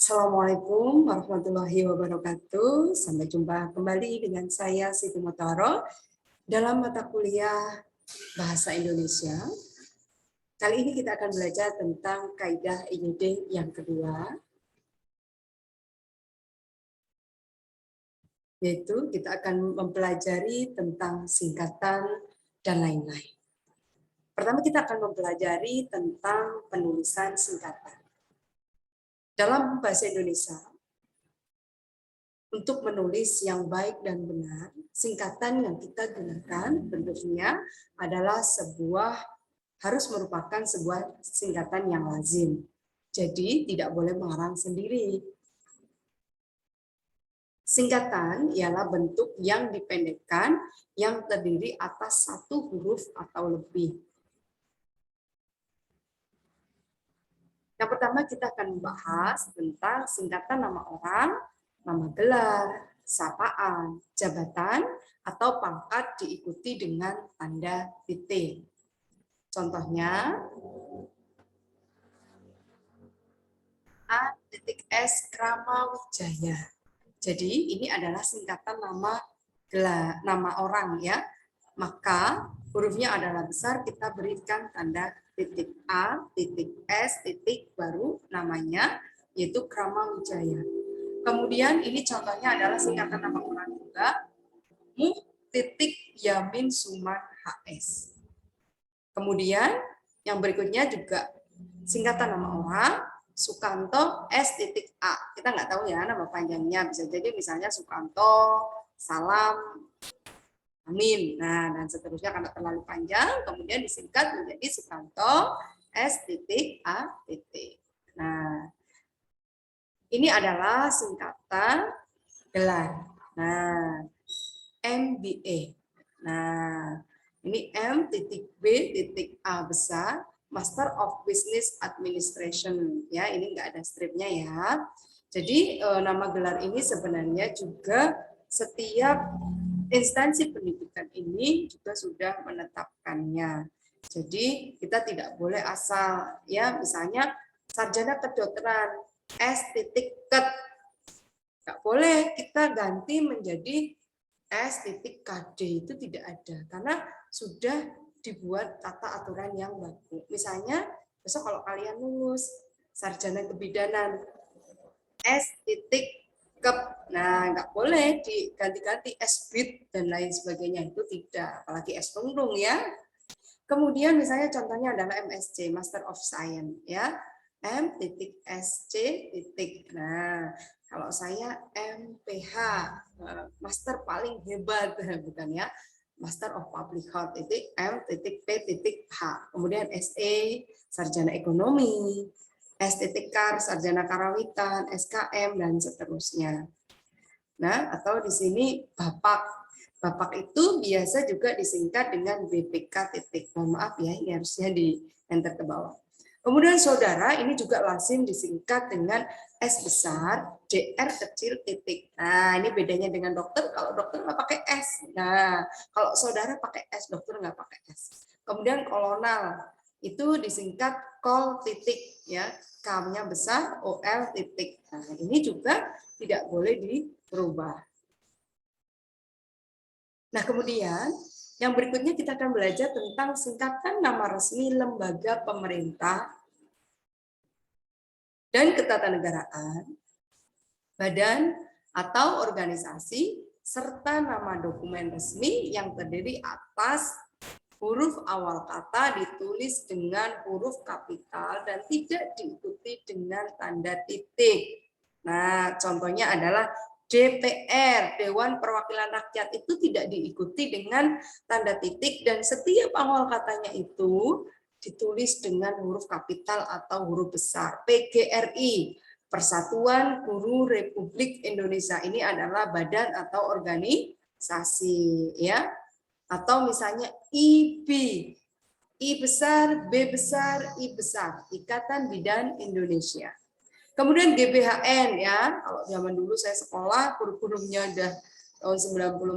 Assalamualaikum warahmatullahi wabarakatuh. Sampai jumpa kembali dengan saya Siti Motoro dalam mata kuliah Bahasa Indonesia. Kali ini kita akan belajar tentang kaidah IUD yang kedua, yaitu kita akan mempelajari tentang singkatan dan lain-lain. Pertama kita akan mempelajari tentang penulisan singkatan. Dalam bahasa Indonesia, untuk menulis yang baik dan benar, singkatan yang kita gunakan tentunya adalah harus merupakan sebuah singkatan yang lazim. Jadi tidak boleh mengarang sendiri. Singkatan ialah bentuk yang dipendekkan yang terdiri atas satu huruf atau lebih. Yang pertama kita akan membahas tentang singkatan nama orang, nama gelar, sapaan, jabatan, atau pangkat diikuti dengan tanda titik. Contohnya, A.S. Kramawijaya. Jadi ini adalah singkatan nama gelar, nama orang ya. Maka hurufnya adalah besar, kita berikan tanda titik A, titik S, titik baru namanya, yaitu Kramawijaya. Kemudian ini contohnya adalah singkatan nama orang juga, Yamin Suman HS. Kemudian yang berikutnya juga singkatan nama orang, Sukanto S.A. Kita nggak tahu ya nama panjangnya, bisa jadi misalnya Sukanto, Salam, Amin. Nah, dan seterusnya karena terlalu panjang, kemudian disingkat menjadi Sukanto S.A. Nah, ini adalah singkatan gelar. Nah, MBA. Nah, ini M.B.A besar, Master of Business Administration. Ya, ini enggak ada stripnya ya. Jadi nama gelar ini sebenarnya juga setiap instansi pendidikan ini juga sudah menetapkannya. Jadi kita tidak boleh asal ya, misalnya sarjana kedokteran S.Ket. Enggak boleh kita ganti menjadi S.KD, itu tidak ada karena sudah dibuat tata aturan yang baku. Misalnya besok kalau kalian lulus sarjana kebidanan S.Kep, nah nggak boleh diganti-ganti S.Bid dan lain sebagainya, itu tidak, apalagi S.Tungtung ya. Kemudian misalnya contohnya adalah MSc, Master of Science ya, M.Sc. Nah, kalau saya MPH, Master paling hebat, bukan ya, Master of Public Health, itu M.P.H. Kemudian SE, Sarjana Ekonomi, S.Kar, Sarjana Karawitan, SKM, dan seterusnya. Nah, atau di sini Bapak. Bapak itu biasa juga disingkat dengan BPK. Mohon maaf ya, ini harusnya di enter ke bawah. Kemudian saudara ini juga lazim disingkat dengan S besar, DR kecil, titik. Nah, ini bedanya dengan dokter. Kalau dokter nggak pakai S. Nah, kalau saudara pakai S, dokter nggak pakai S. Kemudian kolonel itu disingkat kol titik ya, K-nya besar, OL titik. Nah, ini juga tidak boleh dirubah. Nah, kemudian yang berikutnya kita akan belajar tentang singkatan nama resmi lembaga pemerintah dan ketatanegaraan, badan atau organisasi, serta nama dokumen resmi yang terdiri atas huruf awal kata ditulis dengan huruf kapital dan tidak diikuti dengan tanda titik. Nah, contohnya adalah DPR, Dewan Perwakilan Rakyat, itu tidak diikuti dengan tanda titik dan setiap awal katanya itu ditulis dengan huruf kapital atau huruf besar. PGRI, Persatuan Guru Republik Indonesia, ini adalah badan atau organisasi ya. Atau misalnya IB, I besar, B besar, I besar, Ikatan Bidan Indonesia. Kemudian GBHN ya, kalau zaman dulu saya sekolah, kurikulumnya udah tahun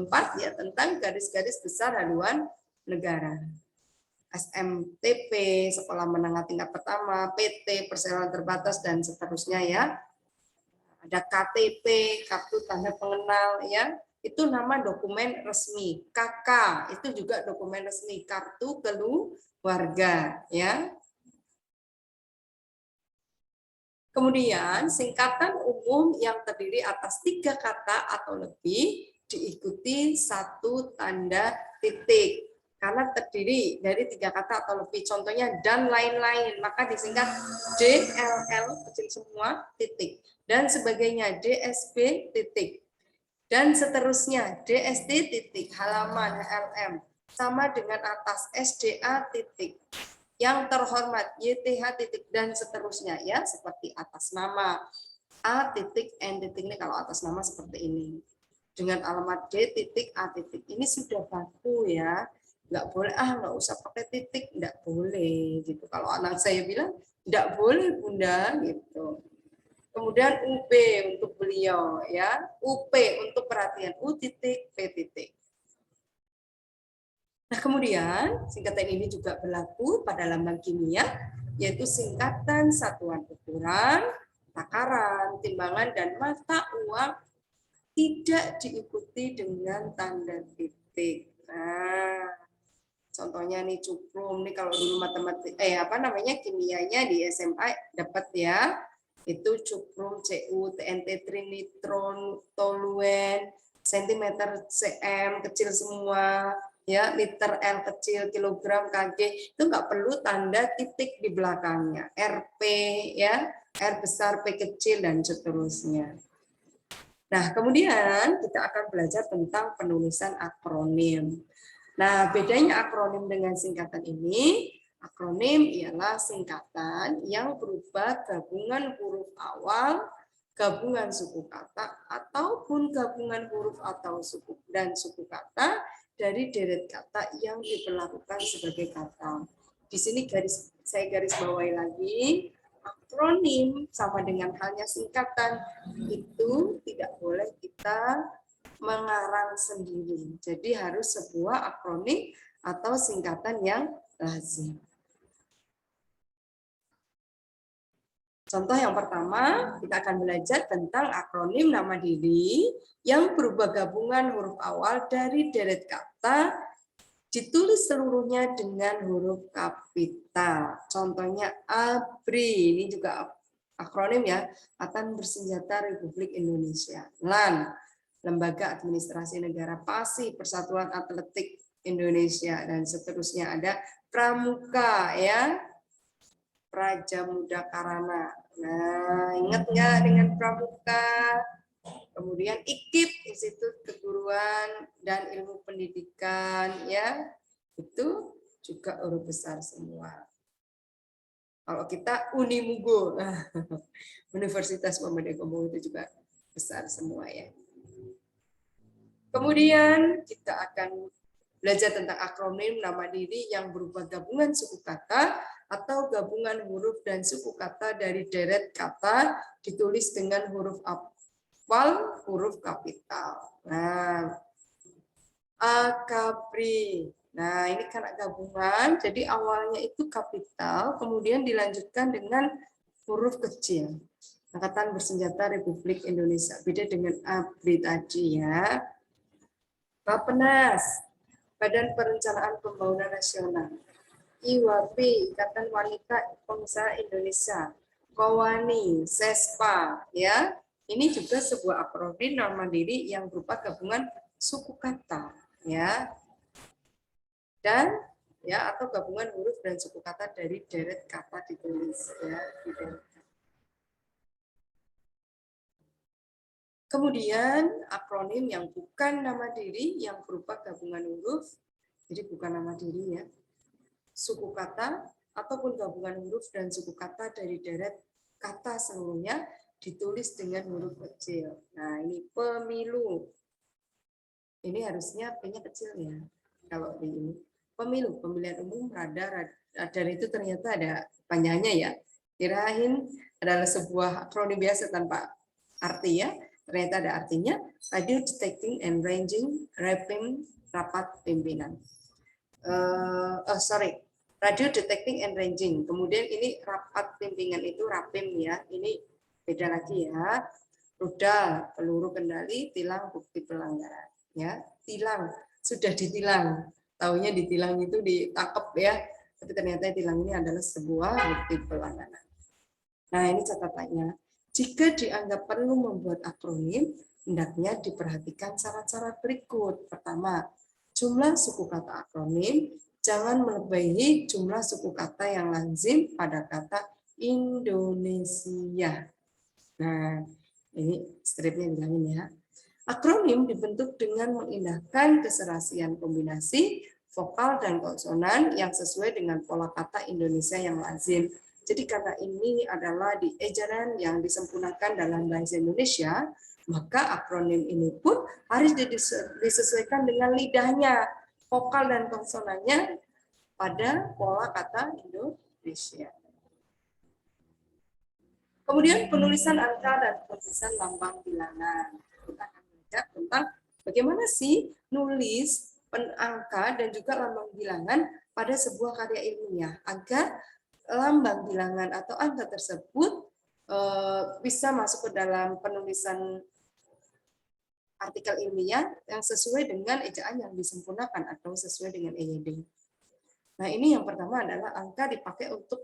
94 ya, tentang garis-garis besar haluan negara. SMTP, Sekolah Menengah Tingkat Pertama, PT, Perseroan Terbatas, dan seterusnya ya. ada KTP, kartu tanda pengenal ya. Itu nama dokumen resmi. KK itu juga dokumen resmi, kartu keluarga ya. Kemudian singkatan umum yang terdiri atas 3 kata atau lebih diikuti 1 tanda titik. Karena terdiri dari 3 kata atau lebih, contohnya dan lain-lain, maka disingkat DLL kecil semua titik dan sebagainya DSB titik dan seterusnya DST titik halaman HLM sama dengan atas SDA titik. Yang terhormat YTH titik dan seterusnya ya, seperti atas nama A titik N titik, ini kalau atas nama seperti ini dengan alamat D titik A titik, ini sudah baku ya, nggak boleh nggak usah pakai titik, nggak boleh gitu. Kalau anak saya bilang nggak boleh bunda gitu. Kemudian UB untuk beliau ya, UP untuk perhatian, U titik P titik. Nah, kemudian singkatan ini juga berlaku pada lambang kimia, yaitu singkatan satuan ukuran, takaran, timbangan, dan mata uang tidak diikuti dengan tanda titik. Nah, contohnya nih cuprum, nih kalau dulu matematik, kimianya di SMA dapat ya, itu cuprum, Cu, TNT, trinitron, toluen, sentimeter cm kecil semua, ya liter L kecil, kilogram kg, itu nggak perlu tanda titik di belakangnya, RP ya, R besar, P kecil dan seterusnya. Nah, kemudian kita akan belajar tentang penulisan akronim. Nah, bedanya akronim dengan singkatan ini, akronim ialah singkatan yang berupa gabungan huruf awal, gabungan suku kata, ataupun gabungan huruf atau suku dan suku kata dari deret kata yang diperlakukan sebagai kata. Di sini saya garis bawahi lagi, akronim sama dengan halnya singkatan, itu tidak boleh kita mengarang sendiri. Jadi harus sebuah akronim atau singkatan yang lazim. Contoh yang pertama, kita akan belajar tentang akronim nama diri yang berupa gabungan huruf awal dari deret kata ditulis seluruhnya dengan huruf kapital. Contohnya ABRI, ini juga akronim ya, Angkatan Bersenjata Republik Indonesia. LAN, Lembaga Administrasi Negara. PASI, Persatuan Atletik Indonesia, dan seterusnya. Ada Pramuka ya, Praja Muda Karana. Nah, ingat nggak dengan Pramuka? Kemudian IKIP, Institut Keguruan dan Ilmu Pendidikan, ya itu juga huruf besar semua. Kalau kita Unimugo, Universitas Muhammadiyah itu juga besar semua ya. Kemudian kita akan belajar tentang akronim nama diri yang berupa gabungan suku kata atau gabungan huruf dan suku kata dari deret kata ditulis dengan huruf awal huruf kapital. Nah, AKABRI. Nah, ini karena gabungan, jadi awalnya itu kapital, kemudian dilanjutkan dengan huruf kecil. Angkatan Bersenjata Republik Indonesia. Beda dengan ABRI tadi ya. Bappenas, Badan Perencanaan Pembangunan Nasional. IWAPI, Ikatan Wanita Pengusaha Indonesia. KOWANI, SESPA, ya. Ini juga sebuah akronim nama diri yang berupa gabungan suku kata, ya. Dan ya atau gabungan huruf dan suku kata dari deret kata ditulis, ya. Kemudian akronim yang bukan nama diri yang berupa gabungan huruf, jadi bukan nama diri ya, suku kata ataupun gabungan huruf dan suku kata dari deret kata seluruhnya ditulis dengan huruf kecil. Nah, ini pemilu. Ini harusnya P-nya kecil ya. Kalau di ini pemilu, pemilihan umum, radar itu ternyata ada panjangnya ya. Kirain adalah sebuah akronim biasa tanpa arti ya. Ternyata ada artinya, radio detecting and ranging rapim rapat pimpinan. Radio detecting and ranging. Kemudian ini rapat pimpinan itu rapim ya. Ini beda lagi ya. rudal, peluru kendali, tilang, bukti pelanggaran. Ya, tilang sudah ditilang. Taunya ditilang itu ditangkap ya, tapi ternyata tilang ini adalah sebuah bukti pelanggaran. Nah, ini catatannya. Jika dianggap perlu membuat akronim, hendaknya diperhatikan syarat-syarat berikut. Pertama, jumlah suku kata akronim jangan melebihi jumlah suku kata yang lazim pada kata Indonesia. Nah, ini stripnya bilangin ya. Akronim dibentuk dengan mengindahkan keserasian kombinasi vokal dan konsonan yang sesuai dengan pola kata Indonesia yang lazim. Jadi karena ini adalah di ejaan yang disempurnakan dalam bahasa Indonesia, maka akronim ini pun harus disesuaikan dengan lidahnya, vokal dan konsonannya pada pola kata Indonesia. Kemudian penulisan angka dan penulisan lambang bilangan. Kita akan belajar tentang bagaimana sih nulis angka dan juga lambang bilangan pada sebuah karya ilmiah agar lambang bilangan atau angka tersebut bisa masuk ke dalam penulisan artikel ilmiah yang sesuai dengan ejaan yang disempurnakan atau sesuai dengan EYD. Nah, ini yang pertama adalah angka dipakai untuk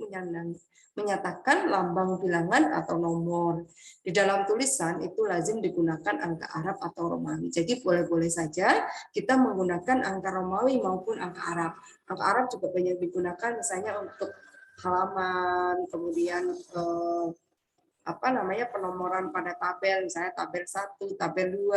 menyatakan lambang bilangan atau nomor. Di dalam tulisan itu lazim digunakan angka Arab atau Romawi. Jadi boleh-boleh saja kita menggunakan angka Romawi maupun angka Arab. Angka Arab juga banyak digunakan misalnya untuk halaman, kemudian penomoran pada tabel, misalnya tabel 1, tabel 2,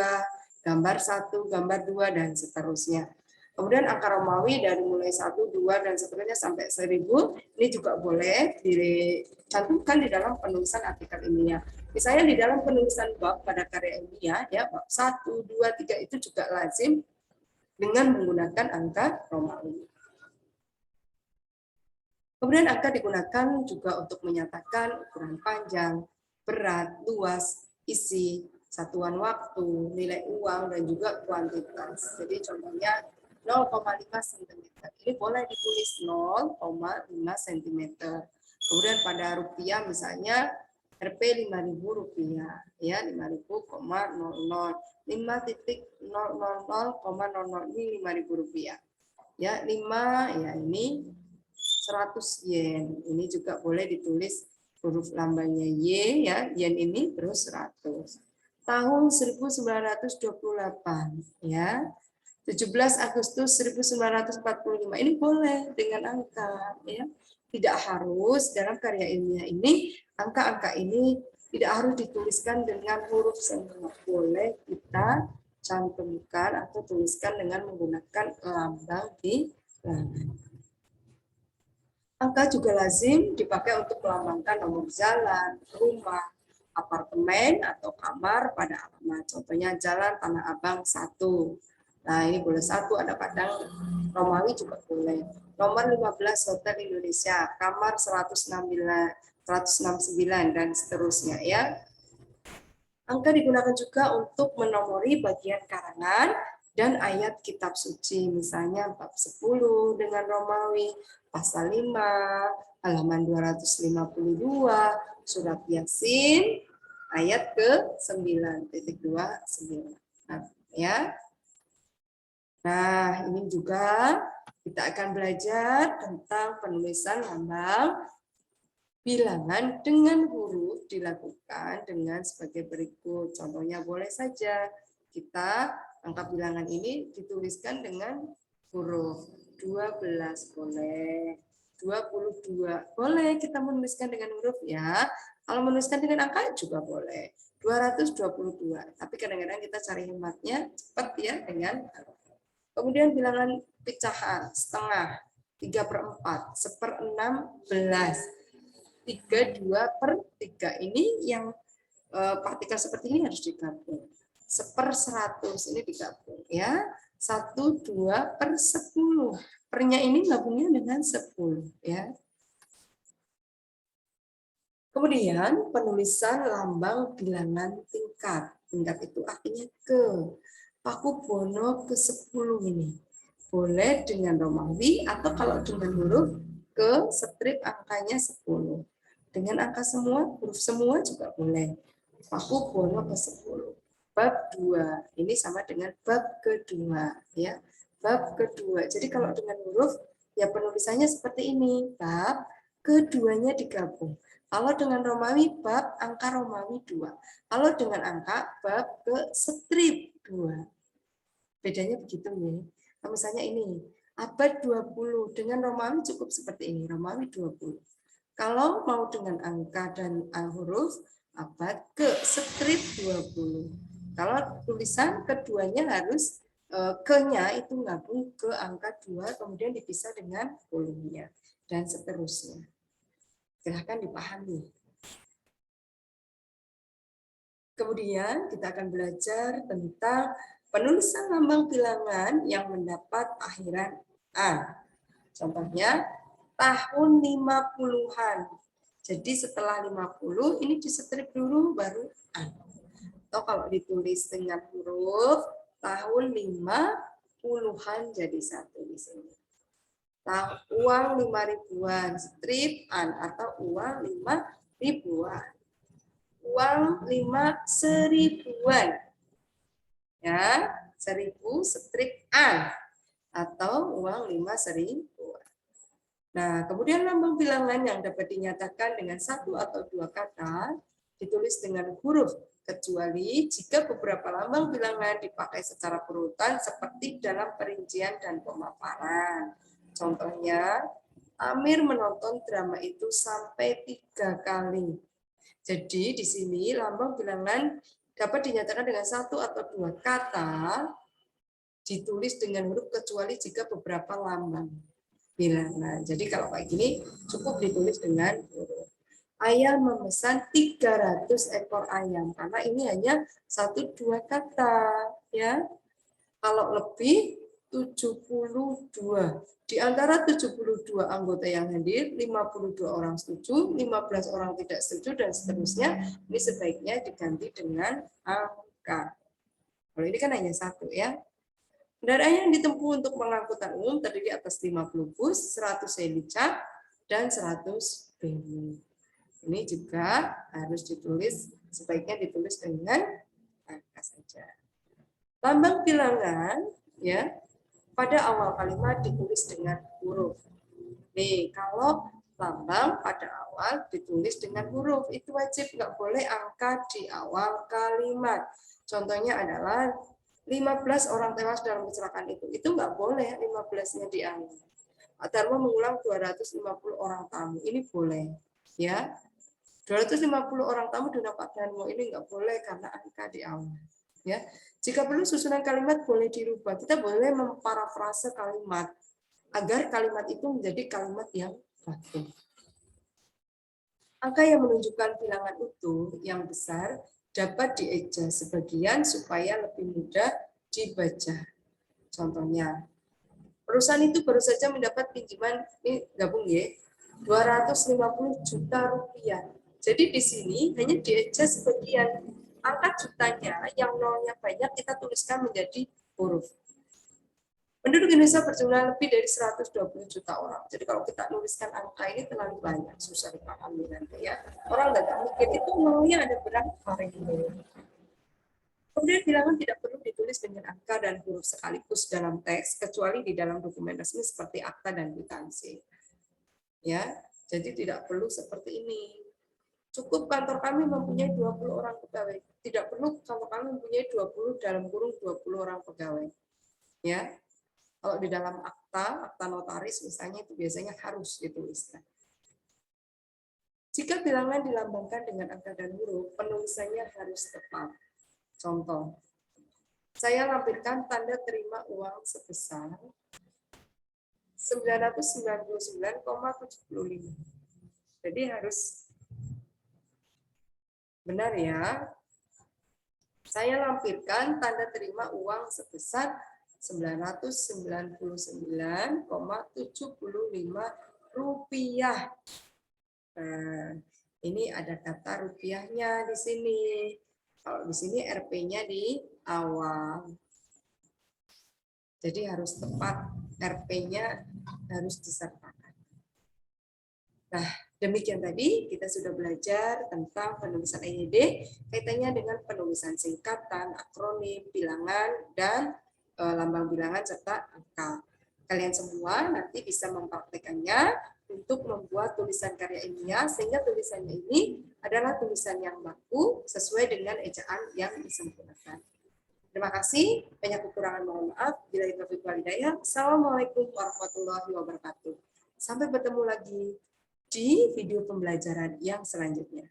gambar 1, gambar 2 dan seterusnya. Kemudian angka Romawi dari mulai 1, 2 dan seterusnya sampai 1000 ini juga boleh dicantumkan di dalam penulisan artikel ilmiah. Misalnya di dalam penulisan bab pada karya ilmiah ya bab 1, 2, 3 itu juga lazim dengan menggunakan angka Romawi. Kemudian angka digunakan juga untuk menyatakan ukuran panjang, berat, luas, isi, satuan waktu, nilai uang, dan juga kuantitas. Jadi contohnya 0,5 cm. Ini boleh ditulis 0,5 cm. Kemudian pada rupiah misalnya Rp 5.000 rupiah, ya 5.000,00, 5.000,00,00,00 ini 5.000 rupiah. Ya 5 ya ini 100 yen. Ini juga boleh ditulis huruf lambangnya Y ya, yen ini terus 100. Tahun 1928 ya. 17 Agustus 1945 ini boleh dengan angka ya. Tidak harus dalam karya ilmiah ini angka-angka ini tidak harus dituliskan dengan huruf semua. Boleh kita cantumkan atau tuliskan dengan menggunakan lambang di belakang. Angka juga lazim dipakai untuk melambangkan nomor jalan, rumah, apartemen, atau kamar pada alamat. Contohnya Jalan Tanah Abang 1. Nah, ini boleh 1, ada kadang Romawi juga boleh. Nomor 15 Hotel Indonesia, kamar 169, dan seterusnya ya. Angka digunakan juga untuk menomori bagian karangan dan ayat kitab suci, misalnya bab 10 dengan Romawi, pasal 5, halaman 252, surat Yasin, ayat ke-9.29. Ya. Nah, ini juga kita akan belajar tentang penulisan lambang bilangan dengan huruf dilakukan dengan sebagai berikut. Contohnya boleh saja kita angka bilangan ini dituliskan dengan huruf 12 boleh, 22 boleh kita menuliskan dengan huruf ya. Kalau menuliskan dengan angka juga boleh. 222. Tapi kadang-kadang kita cari hematnya cepat ya dengan. Kemudian bilangan pecahan setengah, 3/4, 1/16, 3/2/3. Ini yang partikel seperti ini harus digabung. 1/100 ini digabung ya. 1/2/10. Pernya ini gabungnya dengan 10 ya. Kemudian penulisan lambang bilangan tingkat. Tingkat itu artinya ke. Pakubono ke-10 ini. Boleh dengan Romawi atau kalau dengan huruf ke strip angkanya 10. Dengan angka semua, huruf semua juga boleh. Paku Buwono ke-10. Bab 2. Ini sama dengan bab kedua, ya. Bab kedua. Jadi kalau dengan huruf ya penulisannya seperti ini. Bab keduanya digabung. Kalau dengan Romawi bab angka Romawi 2. Kalau dengan angka bab ke strip 2. Bedanya begitu nih. Nah, misalnya ini abad 20 dengan Romawi cukup seperti ini. Romawi 20. Kalau mau dengan angka dan huruf abad ke strip 20. Kalau tulisan keduanya harus ke-nya itu gabung ke angka 2 kemudian dipisah dengan kolomnya dan seterusnya. Silahkan dipahami. Kemudian kita akan belajar tentang penulisan lambang bilangan yang mendapat akhiran A. Contohnya tahun 50-an. Jadi setelah 50 ini distrip dulu baru A. Atau kalau ditulis dengan huruf tahun 50-an jadi satu di sini. Uang 5.000-an, strip an atau uang 5.000-an. Uang 1.000-an. Ya, 1.000 strip an atau uang 5.000-an. Nah, kemudian lambang bilangan yang dapat dinyatakan dengan satu atau dua kata ditulis dengan huruf kecuali jika beberapa lambang bilangan dipakai secara berurutan seperti dalam perincian dan pemaparan. Contohnya, Amir menonton drama itu sampai 3 kali. Jadi di sini lambang bilangan dapat dinyatakan dengan satu atau dua kata ditulis dengan huruf kecuali jika beberapa lambang bilangan. Jadi kalau kayak gini cukup ditulis dengan huruf. Ayah memesan 300 ekor ayam karena ini hanya 1-2 kata, ya. Kalau lebih 72. Di antara 72 anggota yang hadir, 52 orang setuju, 15 orang tidak setuju dan seterusnya. Ini sebaiknya diganti dengan angka. Kalau ini kan hanya satu, ya. Kendaraan yang ditempuh untuk pengangkutan umum terdiri atas 50 bus, 100 helicak, dan 100 bemo. Ini juga harus ditulis, sebaiknya ditulis dengan angka saja. Lambang bilangan, ya, pada awal kalimat ditulis dengan huruf. Nih, kalau lambang pada awal ditulis dengan huruf, itu wajib, nggak boleh angka di awal kalimat. Contohnya adalah 15 orang tewas dalam kecelakaan itu nggak boleh 15-nya di awal. Dharma mengulang 250 orang tamu, ini boleh, ya. 250 orang tamu dapat Dharma, ini nggak boleh karena angka di awal, ya. Jika perlu susunan kalimat boleh dirubah. Kita boleh memparafrase kalimat agar kalimat itu menjadi kalimat yang baku. Angka yang menunjukkan bilangan utuh yang besar dapat dieja sebagian supaya lebih mudah dibaca. Contohnya, perusahaan itu baru saja mendapat pinjaman, ini gabung ya, 250 juta rupiah. Jadi di sini hanya dieja sebagian. Angka jutanya yang nolnya banyak kita tuliskan menjadi huruf. Penduduk Indonesia berjumlah lebih dari 120 juta orang. Jadi kalau kita nuliskan angka ini terlalu banyak, susah dipahami nanti, ya. Orang nggak mikir itu nolnya ada berapa ini. Kemudian bilangan tidak perlu ditulis dengan angka dan huruf sekaligus dalam teks, kecuali di dalam dokumen resmi seperti akta dan kwitansi. Ya, jadi tidak perlu seperti ini. Cukup kantor kami mempunyai 20 orang pegawai. Tidak perlu kantor kami mempunyai 20 dalam kurung 20 orang pegawai. Ya. Kalau di dalam akta notaris misalnya itu biasanya harus dituliskan. Jika bilangan dilambangkan dengan angka dan huruf, penulisannya harus tepat. Contoh, saya lampirkan tanda terima uang sebesar 999,75. Jadi harus benar, ya. Saya lampirkan tanda terima uang sebesar 999,75 rupiah. Nah, ini ada kata rupiahnya di sini. Kalau di sini RP-nya di awal. Jadi harus tepat, RP-nya harus disertakan. Nah, Demikian tadi kita sudah belajar tentang penulisan EYD kaitannya dengan penulisan singkatan, akronim, bilangan, dan lambang bilangan serta angka. Kalian semua nanti bisa mempraktekannya untuk membuat tulisan karya ilmiah sehingga tulisannya ini adalah tulisan yang baku sesuai dengan ejaan yang disempurnakan. Terima kasih, banyak kekurangan mohon maaf. Bila taufiq wal hidayah. Assalamualaikum warahmatullahi wabarakatuh. Sampai bertemu lagi di video pembelajaran yang selanjutnya.